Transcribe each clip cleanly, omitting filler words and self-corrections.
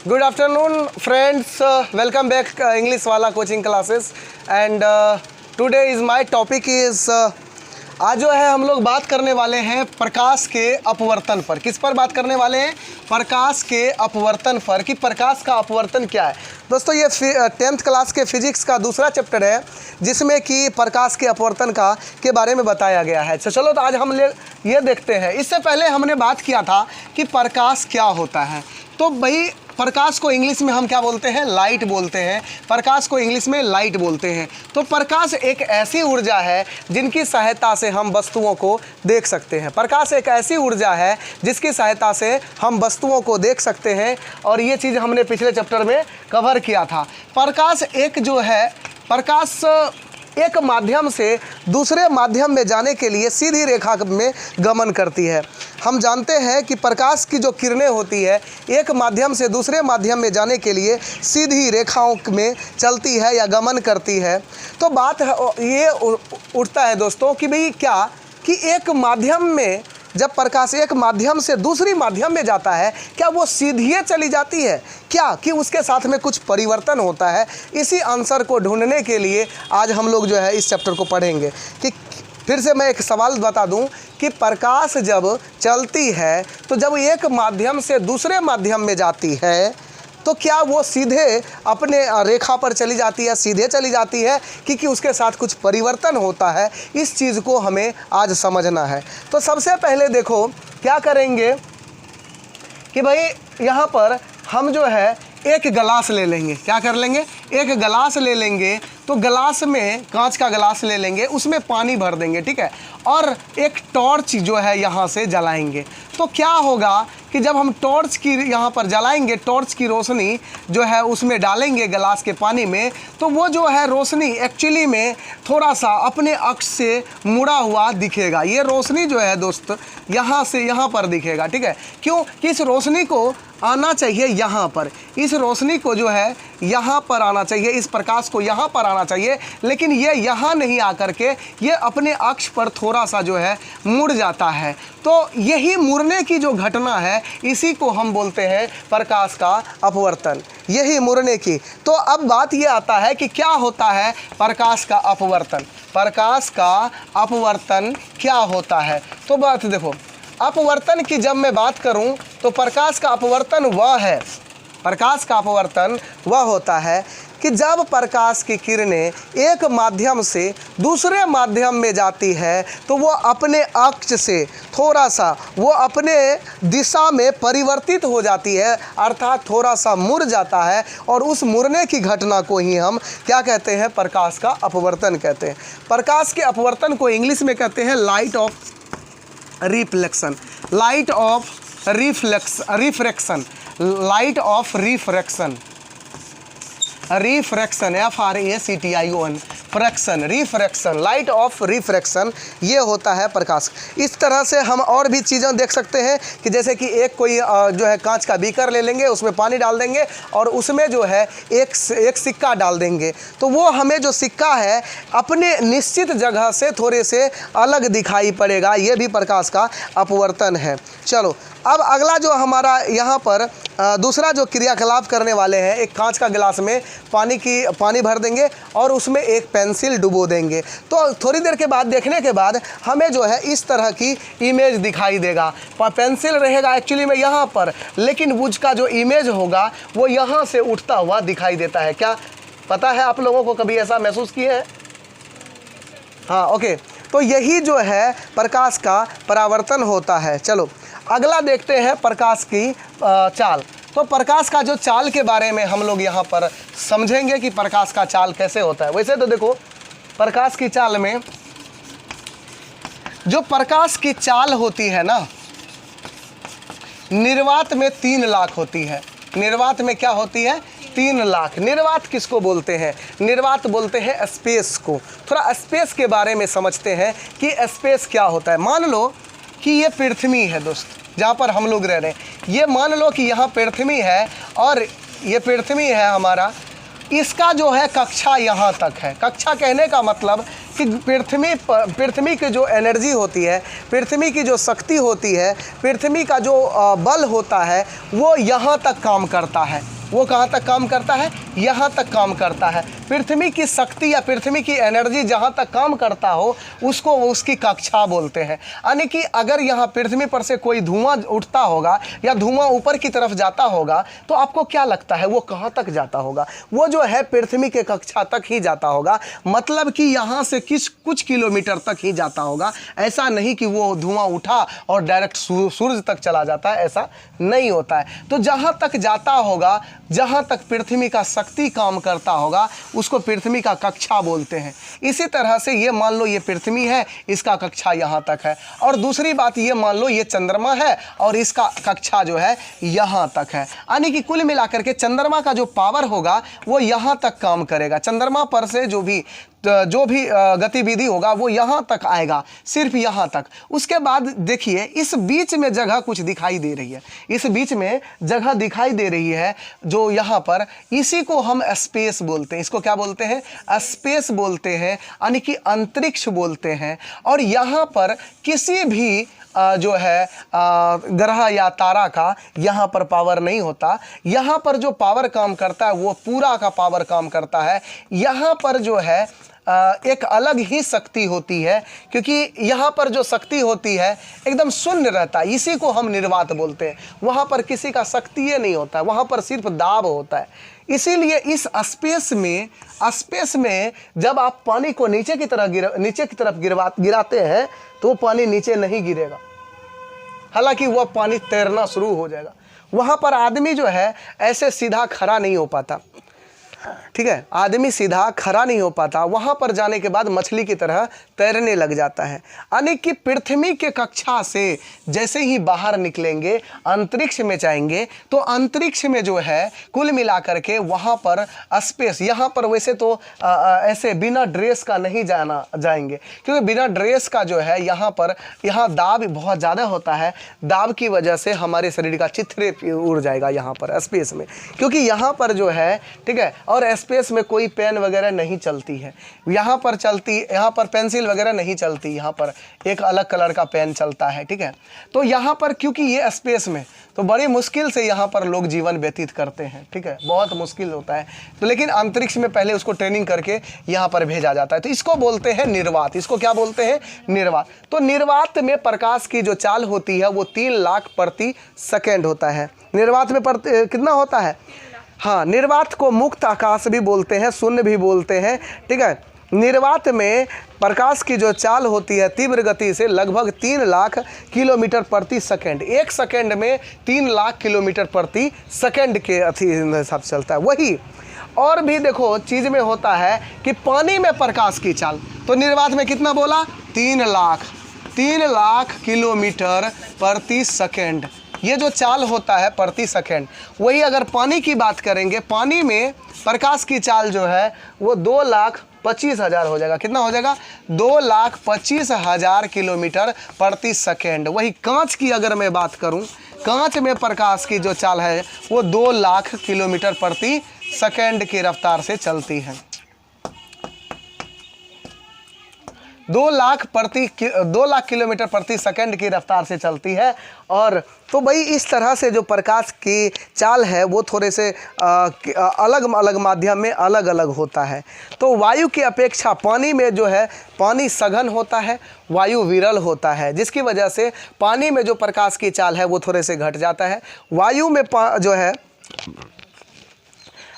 Good afternoon, friends. Welcome back English वाला coaching classes and today is my topic is आज जो है हम लोग बात करने वाले हैं प्रकाश के अपवर्तन पर। किस पर बात करने वाले हैं? प्रकाश के अपवर्तन पर, कि प्रकाश का अपवर्तन क्या है। दोस्तों ये 10th क्लास के फिजिक्स का दूसरा चैप्टर है जिसमें कि प्रकाश के अपवर्तन के बारे में बताया गया है। तो चलो तो आज हम ये देखते हैं। इससे पहले हमने बात किया था कि प्रकाश क्या होता है। तो भाई प्रकाश को इंग्लिश में हम क्या बोलते हैं? लाइट बोलते हैं। प्रकाश को इंग्लिश में लाइट बोलते हैं। तो प्रकाश एक ऐसी ऊर्जा है जिनकी सहायता से हम वस्तुओं को देख सकते हैं। प्रकाश एक ऐसी ऊर्जा है जिसकी सहायता से हम वस्तुओं को देख सकते हैं, और ये चीज़ हमने पिछले चैप्टर में कवर किया था। प्रकाश एक माध्यम से दूसरे माध्यम में जाने के लिए सीधी रेखा में गमन करती है। हम जानते हैं कि प्रकाश की जो किरणें होती है एक माध्यम से दूसरे माध्यम में जाने के लिए सीधी रेखाओं में चलती है या गमन करती है। तो बात ये उठता है दोस्तों कि भाई क्या कि एक माध्यम में जब प्रकाश एक माध्यम से दूसरी माध्यम में जाता है, क्या वो सीधी चली जाती है, क्या कि उसके साथ में कुछ परिवर्तन होता है? इसी आंसर को ढूंढने के लिए आज हम लोग जो है इस चैप्टर को पढ़ेंगे। कि फिर से मैं एक सवाल बता दूं कि प्रकाश जब चलती है तो जब एक माध्यम से दूसरे माध्यम में जाती है तो क्या वो सीधे अपने रेखा पर चली जाती है, सीधे चली जाती है, कि उसके साथ कुछ परिवर्तन होता है? इस चीज़ को हमें आज समझना है। तो सबसे पहले देखो क्या करेंगे कि भाई यहाँ पर हम जो है एक गिलास ले लेंगे। क्या कर लेंगे? एक गिलास ले लेंगे। तो गिलास में कांच का गिलास ले लेंगे, उसमें पानी भर देंगे, ठीक है, और एक टॉर्च जो है यहाँ से जलाएंगे। तो क्या होगा कि जब हम टॉर्च की यहाँ पर जलाएंगे, टॉर्च की रोशनी जो है उसमें डालेंगे गिलास के पानी में, तो वो जो है रोशनी एक्चुअली में थोड़ा सा अपने अक्ष से मुड़ा हुआ दिखेगा। ये रोशनी जो है दोस्त यहाँ से यहाँ पर दिखेगा, ठीक है। क्यों? कि इस रोशनी को आना चाहिए यहाँ पर, इस रोशनी को जो है यहाँ पर आना चाहिए, इस प्रकाश को यहाँ पर आना चाहिए, लेकिन ये यहाँ नहीं आकर के ये अपने अक्ष पर थोड़ा सा जो है मुड़ जाता है। तो यही मुड़ने की जो घटना है इसी को हम बोलते हैं प्रकाश का अपवर्तन, यही मुड़ने की। तो अब बात ये आता है कि क्या होता है प्रकाश का अपवर्तन। प्रकाश का अपवर्तन क्या होता है? तो बात देखो, अपवर्तन की जब मैं बात करूं तो प्रकाश का अपवर्तन वह होता है कि जब प्रकाश की किरणें एक माध्यम से दूसरे माध्यम में जाती है तो वो अपने अक्ष से थोड़ा सा वो अपने दिशा में परिवर्तित हो जाती है, अर्थात थोड़ा सा मुड़ जाता है, और उस मुड़ने की घटना को ही हम क्या कहते हैं? प्रकाश का अपवर्तन कहते हैं। प्रकाश के अपवर्तन को इंग्लिश में कहते हैं light of reflection, light of refraction, light of refraction, refraction, FRACTION, fraction, refraction, light of refraction, ये होता है प्रकाश। इस तरह से हम और भी चीज़ें देख सकते हैं कि जैसे कि एक कोई जो है कांच का बीकर ले लेंगे, उसमें पानी डाल देंगे और उसमें जो है एक सिक्का डाल देंगे, तो वो हमें जो सिक्का है अपने निश्चित जगह से थोड़े से अलग दिखाई पड़ेगा। ये भी प्रकाश का अपवर्तन है। चलो अब अगला जो हमारा यहाँ पर दूसरा जो क्रियाकलाप करने वाले हैं, एक कांच का गिलास में पानी भर देंगे और उसमें एक पेंसिल डुबो देंगे। तो थोड़ी देर के बाद देखने के बाद हमें जो है इस तरह की इमेज दिखाई देगा। पेंसिल रहेगा एक्चुअली में यहाँ पर, लेकिन उसका जो इमेज होगा वो यहाँ से उठता हुआ दिखाई देता है। क्या पता है आप लोगों को? कभी ऐसा महसूस किए हैं? हाँ, ओके। तो यही जो है प्रकाश का परावर्तन होता है। चलो अगला देखते हैं प्रकाश की चाल। तो प्रकाश का जो चाल के बारे में हम लोग यहाँ पर समझेंगे कि प्रकाश का चाल कैसे होता है। वैसे तो देखो प्रकाश की चाल में जो प्रकाश की चाल होती है ना, निर्वात में 3 लाख होती है। निर्वात में क्या होती है? 3 लाख। निर्वात किसको बोलते हैं? निर्वात बोलते हैं स्पेस को। थोड़ा स्पेस के बारे में समझते हैं कि स्पेस क्या होता है। मान लो कि ये पृथ्वी है दोस्त, जहाँ पर हम लोग रह रहे हैं। ये मान लो कि यहाँ पृथ्वी है और ये पृथ्वी है हमारा, इसका जो है कक्षा यहाँ तक है। कक्षा कहने का मतलब कि पृथ्वी की जो एनर्जी होती है, पृथ्वी की जो शक्ति होती है, पृथ्वी का जो बल होता है वो यहाँ तक काम करता है। वो कहाँ तक काम करता है, यहाँ तक काम करता है। पृथ्वी की शक्ति या पृथ्वी की एनर्जी जहाँ तक काम करता हो उसको उसकी कक्षा बोलते हैं। यानी कि अगर यहाँ पृथ्वी पर से कोई धुआं उठता होगा या धुआं ऊपर की तरफ जाता होगा तो आपको क्या लगता है वो कहाँ तक जाता होगा? वो जो है पृथ्वी के कक्षा तक ही जाता होगा, मतलब कि यहाँ से कुछ किलोमीटर तक ही जाता होगा। ऐसा नहीं कि वो धुआं उठा और डायरेक्ट सूरज तक चला जाता है, ऐसा नहीं होता है। तो जहाँ तक जाता होगा, जहाँ तक पृथ्वी का शक्ति काम करता होगा उसको पृथ्वी का कक्षा बोलते हैं। इसी तरह से ये मान लो ये पृथ्वी है, इसका कक्षा यहाँ तक है। और दूसरी बात ये मान लो ये चंद्रमा है और इसका कक्षा जो है यहाँ तक है। यानी कि कुल मिलाकर के चंद्रमा का जो पावर होगा वो यहाँ तक काम करेगा। चंद्रमा पर से जो भी गतिविधि होगा वो यहाँ तक आएगा, सिर्फ यहाँ तक। उसके बाद देखिए इस बीच में जगह कुछ दिखाई दे रही है, इस बीच में जगह दिखाई दे रही है जो यहाँ पर, इसी को हम स्पेस बोलते हैं। इसको क्या बोलते हैं? स्पेस बोलते हैं, यानी कि अंतरिक्ष बोलते हैं। और यहाँ पर किसी भी जो है ग्रह या तारा का यहाँ पर पावर नहीं होता। यहाँ पर जो पावर काम करता है वो पूरा का पावर काम करता है। यहाँ पर जो है एक अलग ही शक्ति होती है, क्योंकि यहाँ पर जो शक्ति होती है एकदम शून्य रहता है, इसी को हम निर्वात बोलते हैं। वहाँ पर किसी का शक्ति नहीं होता है, वहाँ पर सिर्फ दाब होता है। इसीलिए इस स्पेस में जब आप पानी को नीचे की तरफ गिराते हैं तो पानी नीचे नहीं गिरेगा, हालांकि वह पानी तैरना शुरू हो जाएगा। वहाँ पर आदमी जो है ऐसे सीधा खड़ा नहीं हो पाता, ठीक है, आदमी सीधा खड़ा नहीं हो पाता। वहाँ पर जाने के बाद मछली की तरह तैरने लग जाता है। यानी कि पृथ्वी के कक्षा से जैसे ही बाहर निकलेंगे, अंतरिक्ष में जाएंगे, तो अंतरिक्ष में जो है कुल मिलाकर के वहाँ पर स्पेस, यहाँ पर वैसे तो ऐसे बिना ड्रेस का नहीं जाएंगे, क्योंकि बिना ड्रेस का जो है यहाँ दाब बहुत ज़्यादा होता है। दाब की वजह से हमारे शरीर का चित्रे उड़ जाएगा यहाँ पर स्पेस में, क्योंकि यहाँ पर जो है, ठीक है, और स्पेस में कोई पेन वगैरह नहीं चलती है। यहाँ पर पेंसिल वगैरह नहीं चलती, यहाँ पर एक अलग कलर का पेन चलता है, ठीक है। तो यहाँ पर क्योंकि ये स्पेस में, तो बड़ी मुश्किल से यहाँ पर लोग जीवन व्यतीत करते हैं, ठीक है, बहुत मुश्किल होता है। तो लेकिन अंतरिक्ष में पहले उसको ट्रेनिंग करके यहाँ पर भेजा जाता है, तो इसको बोलते हैं निर्वात। इसको क्या बोलते हैं? निर्वात। तो निर्वात में प्रकाश की जो चाल होती है वो 3 लाख प्रति सेकेंड होता है। निर्वात में कितना होता है? हाँ, निर्वात को मुक्त आकाश भी बोलते हैं, शून्य भी बोलते हैं, ठीक है। निर्वात में प्रकाश की जो चाल होती है तीव्र गति से लगभग 3 लाख किलोमीटर प्रति सेकंड। 1 सेकंड में 3 लाख किलोमीटर प्रति सेकंड के हिसाब से चलता है। वही और भी देखो चीज़ में होता है कि पानी में प्रकाश की चाल, तो निर्वात में कितना बोला? 3 लाख किलोमीटर प्रति सेकंड, ये जो चाल होता है प्रति सेकंड। वही अगर पानी की बात करेंगे, पानी में प्रकाश की चाल जो है वो 2,25,000 हो जाएगा। कितना हो जाएगा? 2,25,000 किलोमीटर प्रति सेकंड। वही कांच की अगर मैं बात करूं, कांच में प्रकाश की जो चाल है वो 2 लाख किलोमीटर प्रति सेकंड की रफ्तार से चलती है। 2 लाख किलोमीटर प्रति सेकंड की रफ्तार से चलती है। और तो भाई इस तरह से जो प्रकाश की चाल है वो थोड़े से अलग अलग माध्यम में अलग अलग होता है। तो वायु की अपेक्षा पानी में जो है, पानी सघन होता है, वायु विरल होता है, जिसकी वजह से पानी में जो प्रकाश की चाल है वो थोड़े से घट जाता है। वायु में जो है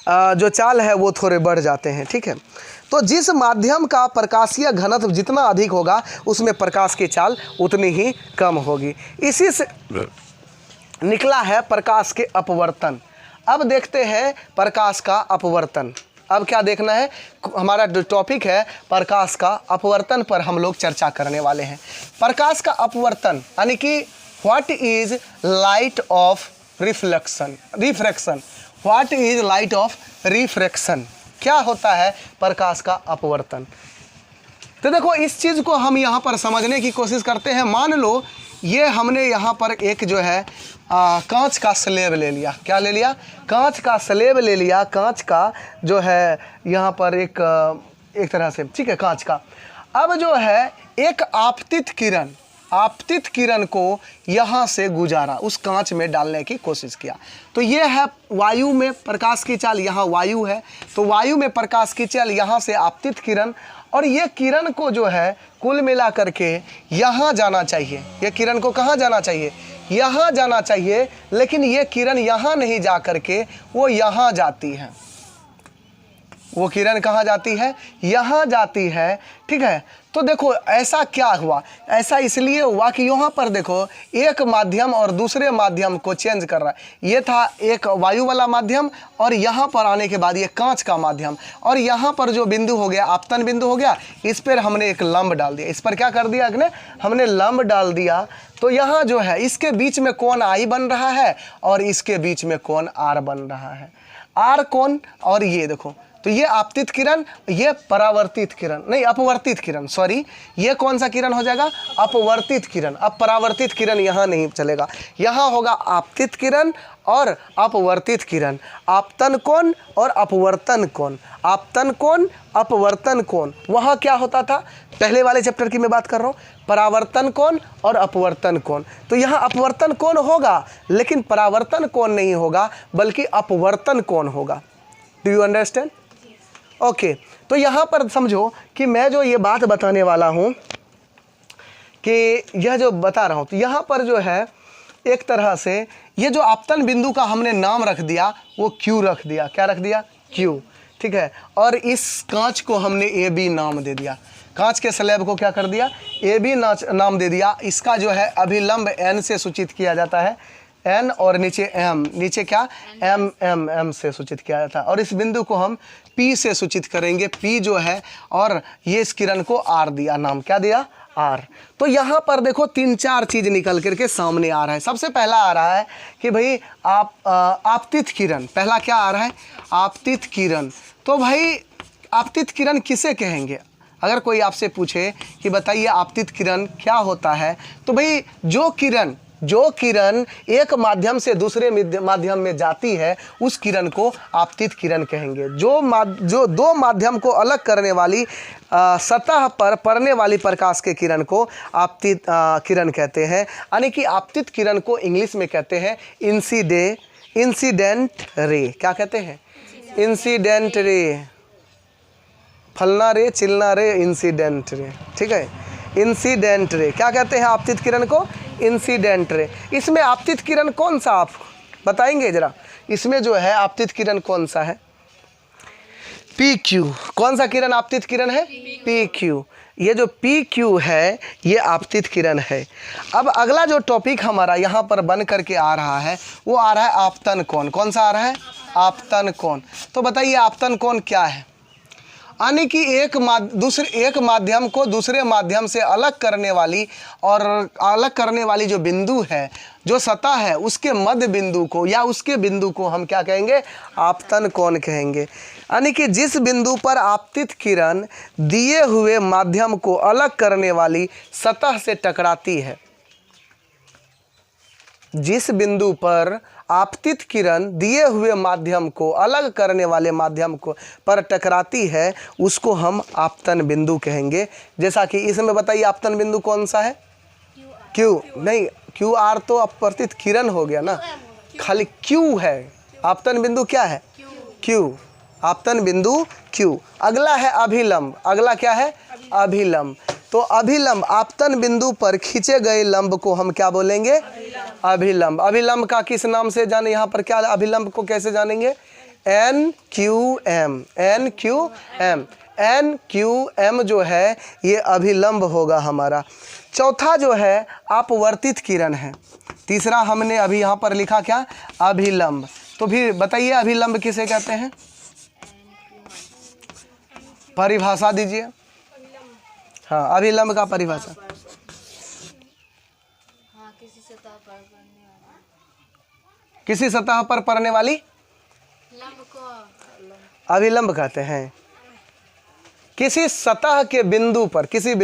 जो चाल है वो थोड़े बढ़ जाते हैं, ठीक है। तो जिस माध्यम का प्रकाशीय घनत्व जितना अधिक होगा उसमें प्रकाश की चाल उतनी ही कम होगी। इसी से निकला है प्रकाश के अपवर्तन। अब देखते हैं प्रकाश का अपवर्तन। अब क्या देखना है? हमारा जो टॉपिक है प्रकाश का अपवर्तन पर हम लोग चर्चा करने वाले हैं। प्रकाश का अपवर्तन यानी कि what is light of reflection. What is light of refraction? क्या होता है प्रकाश का अपवर्तन? तो देखो इस चीज़ को हम यहाँ पर समझने की कोशिश करते हैं। मान लो ये हमने यहाँ पर एक जो है कांच का स्लेब ले लिया। क्या ले लिया? कांच का स्लेब ले लिया। कांच का जो है यहाँ पर एक तरह से, ठीक है, कांच का। अब जो है एक आपतित किरण, आपतित किरण को यहाँ से गुजारा, उस कांच में डालने की कोशिश किया। तो ये है वायु में प्रकाश की चाल, यहाँ वायु है तो वायु में प्रकाश की चाल, यहाँ से आपतित किरण, और ये किरण को जो है कुल मिला करके यहाँ जाना चाहिए। ये किरण को कहाँ जाना चाहिए? यहाँ जाना चाहिए, लेकिन ये किरण यहाँ नहीं जा करके वो यहाँ जाती है। वो किरण कहाँ जाती है? यहाँ जाती है, ठीक है। तो देखो ऐसा क्या हुआ, ऐसा इसलिए हुआ कि यहाँ पर देखो एक माध्यम और दूसरे माध्यम को चेंज कर रहा है। ये था एक वायु वाला माध्यम और यहाँ पर आने के बाद ये कांच का माध्यम, और यहाँ पर जो बिंदु हो गया आपतन बिंदु हो गया, इस पर हमने एक लंब डाल दिया। इस पर क्या कर दिया हमने लंब डाल दिया। तो यहाँ जो है इसके बीच में कोण आई बन रहा है और इसके बीच में कोण आर बन रहा है, आर कोण। और ये देखो, तो ये आपतित किरण, ये परावर्तित किरण, नहीं अपवर्तित किरण, सॉरी, ये कौन सा किरण हो जाएगा? अपवर्तित किरण। अब परावर्तित किरण यहाँ नहीं चलेगा, यहाँ होगा आपतित किरण और अपवर्तित किरण। आपतन कोण और अपवर्तन कोण, आपतन कोण अपवर्तन कोण। वहाँ क्या होता था? पहले वाले चैप्टर की मैं बात कर रहा हूँ, परावर्तन कोण और अपवर्तन कोण। तो यहाँ अपवर्तन कोण होगा लेकिन परावर्तन कोण नहीं होगा, बल्कि अपवर्तन कोण होगा। Do you understand? ओके, तो यहाँ पर समझो कि मैं जो ये बात बताने वाला हूँ कि यह जो बता रहा हूँ, तो यहाँ पर जो है एक तरह से ये जो आपतन बिंदु का हमने नाम रख दिया वो Q रख दिया। क्या रख दिया? Q, ठीक है। और इस कांच को हमने AB नाम दे दिया। कांच के स्लैब को क्या कर दिया? AB नाम दे दिया। इसका जो है अभिलंब N से सूचित किया जाता है, N, और नीचे M, नीचे क्या? M से सूचित किया जाता है। और इस बिंदु को हम P से सूचित करेंगे, P जो है, और ये इस किरण को R दिया नाम। क्या दिया? R। तो यहाँ पर देखो 3-4 चीज़ निकल करके सामने आ रहा है। सबसे पहला आ रहा है कि भाई आपतित किरण। पहला क्या आ रहा है? आपतित किरण। तो भाई आपतित किरण किसे कहेंगे? अगर कोई आपसे पूछे कि बताइए आपतित किरण क्या होता है, तो भाई जो किरण एक माध्यम से दूसरे माध्यम में जाती है उस किरण को आपतित किरण कहेंगे। जो दो माध्यम को अलग करने वाली सतह पर पड़ने वाली प्रकाश के किरण को आपतित किरण कहते हैं। यानी कि आपतित किरण को इंग्लिश में कहते हैं इंसिडेंट रे। क्या कहते हैं? Incident ray. फलना रे, चिलना रे, इंसिडेंट रे, ठीक है। इंसिडेंट रे क्या कहते हैं? आपतित किरण को इंसिडेंट रे। इसमें आपतित किरण कौन सा आप बताएंगे जरा? इसमें जो है आपतित किरण कौन सा है? PQ। कौन सा किरण आपतित किरण है? PQ। ये जो PQ है ये आपतित किरण है। अब अगला जो टॉपिक हमारा यहाँ पर बन करके आ रहा है वो आ रहा है आपतन कोण। कौन सा आ रहा है? आपतन कोण। तो बताइए आपतन कोण क्या है? यानी कि एक माध्यम को दूसरे माध्यम से अलग करने वाली जो बिंदु है, जो सतह है, उसके मध्य बिंदु को या उसके बिंदु को हम क्या कहेंगे? आपतन कोण कहेंगे। यानी कि जिस बिंदु पर आपतित किरण दिए हुए माध्यम को अलग करने वाली सतह से टकराती है, जिस बिंदु पर आपतित किरण दिए हुए माध्यम को अलग करने वाले माध्यम को पर टकराती है उसको हम आपतन बिंदु कहेंगे। जैसा कि इसमें बताइए आपतन बिंदु कौन सा है? Q नहीं, QR तो अपवर्तित किरण हो गया ना, खाली Q है। आपतन बिंदु क्या है? Q। आपतन बिंदु Q। अगला है अभिलंब। अगला क्या है? अभिलंब। तो अभिलंब, आपतन बिंदु पर खींचे गए लंब को हम क्या बोलेंगे? अभिलंब। अभिलंब का किस नाम से जाने? यहाँ पर क्या अभिलंब को कैसे जानेंगे? NQM। NQM। NQM जो है ये अभिलंब होगा हमारा। चौथा जो है अपवर्तित किरण है। तीसरा हमने अभी यहाँ पर लिखा क्या? अभिलंब। तो फिर बताइए अभिलंब किसे कहते हैं? परिभाषा दीजिए। हाँ, अभिलंब का परिभाषा। किसी सतह पर पड़ने वाली लंब को अभिलंब कहते हैं। किसी सतह के बिंदु पर, किसी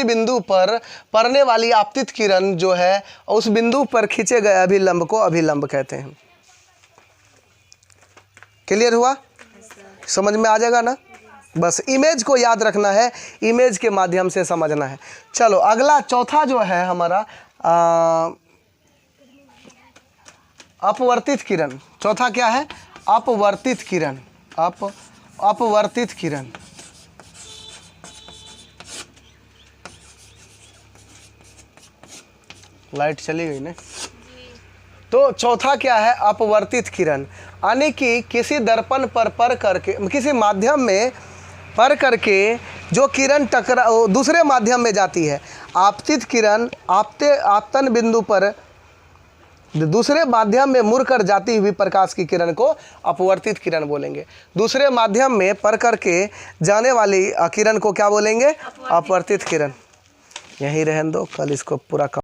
बिंदु पर पड़ने वाली आपतित किरण जो है उस बिंदु पर खींचे गए अभिलंब को अभिलंब कहते हैं। क्लियर हुआ? समझ में आ जाएगा ना? बस इमेज को याद रखना है, इमेज के माध्यम से समझना है। चलो अगला चौथा जो है हमारा अपवर्तित किरण। चौथा क्या है? अपवर्तित किरण। अपवर्तित किरण। लाइट चली गई ना। तो चौथा क्या है? अपवर्तित किरण, यानी कि किसी दर्पण पर करके, किसी माध्यम में पर करके जो किरण दूसरे माध्यम में जाती है। आपतित किरण आपतन बिंदु पर दूसरे माध्यम में मुड़कर जाती हुई प्रकाश की किरण को अपवर्तित किरण बोलेंगे। दूसरे माध्यम में पर करके जाने वाली किरण को क्या बोलेंगे? अपवर्तित किरण। यही रहने दो, कल इसको पूरा